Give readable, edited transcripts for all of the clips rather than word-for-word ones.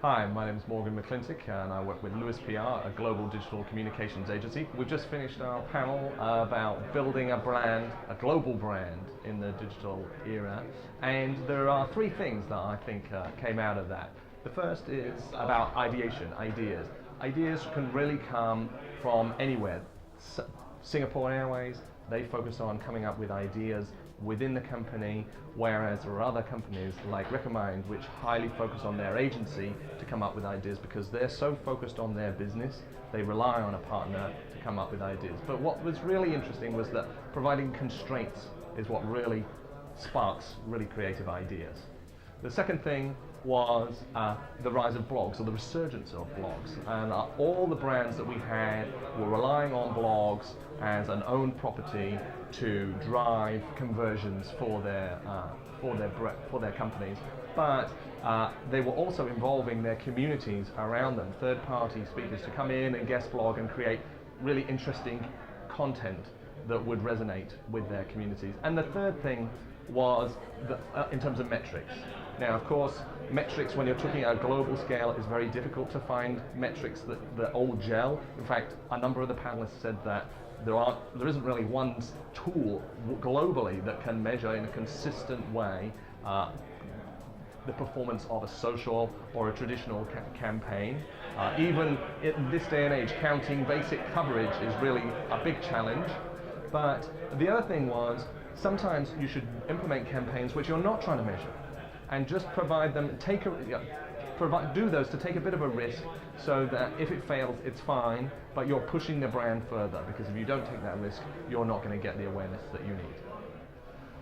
Hi, my name is Morgan McLintic and I work with Lewis PR, a global digital communications agency. We've just finished our panel about building a brand, a global brand in the digital era, and there are three things that I think came out of that. The first is about ideation, ideas. Ideas can really come from anywhere. Singapore Airways, they focus on coming up with ideas within the company, whereas there are other companies like Recommend which highly focus on their agency to come up with ideas because they're so focused on their business, they rely on a partner to come up with ideas. But what was really interesting was that providing constraints is what really sparks really creative ideas. The second thing was the rise of blogs, or the resurgence of blogs, and all the brands that we had were relying on blogs as an owned property to drive conversions for their companies, but they were also involving their communities around them, third-party speakers to come in and guest blog and create really interesting content that would resonate with their communities. And the third thing was in terms of metrics. Now, of course, metrics when you're talking at a global scale is very difficult to find metrics that all gel. In fact, a number of the panelists said that there isn't really one tool globally that can measure in a consistent way the performance of a social or a traditional campaign. Even in this day and age, counting basic coverage is really a big challenge. But the other thing was, sometimes you should implement campaigns which you're not trying to measure, and just provide them, do those to take a bit of a risk so that if it fails, it's fine, but you're pushing the brand further, because if you don't take that risk, you're not going to get the awareness that you need.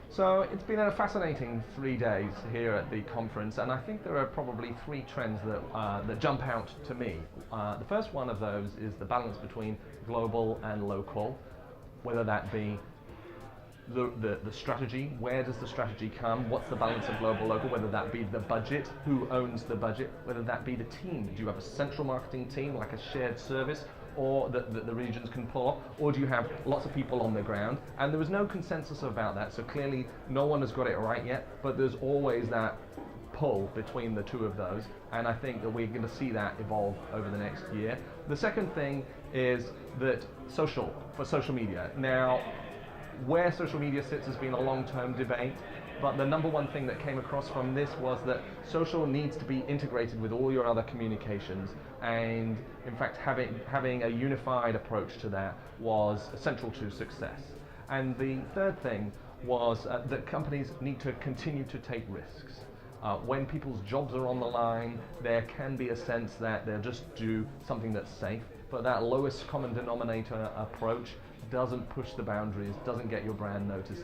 So it's been a fascinating 3 days here at the conference, and I think there are probably three trends that jump out to me. The first one of those is the balance between global and local, whether that be the strategy, where does the strategy come, what's the balance of global, local, whether that be the budget, who owns the budget, whether that be the team, do you have a central marketing team like a shared service or that the regions can pull off, or do you have lots of people on the ground? And there was no consensus about that, so clearly no one has got it right yet, but there's always that pull between the two of those, and I think that we're going to see that evolve over the next year. The second thing is that social media. Now, where social media sits has been a long-term debate, but the number one thing that came across from this was that social needs to be integrated with all your other communications, and in fact having a unified approach to that was essential to success. And the third thing was that companies need to continue to take risks. When people's jobs are on the line, there can be a sense that they'll just do something that's safe, but that lowest common denominator approach doesn't push the boundaries, doesn't get your brand noticed,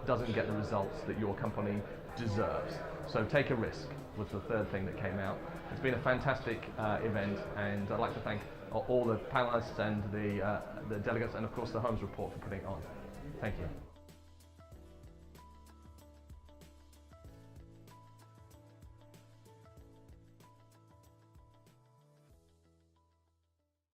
doesn't get the results that your company deserves. So take a risk was the third thing that came out. It's been a fantastic event, and I'd like to thank all the panelists and the delegates, and of course the Holmes Report for putting it on. Thank you.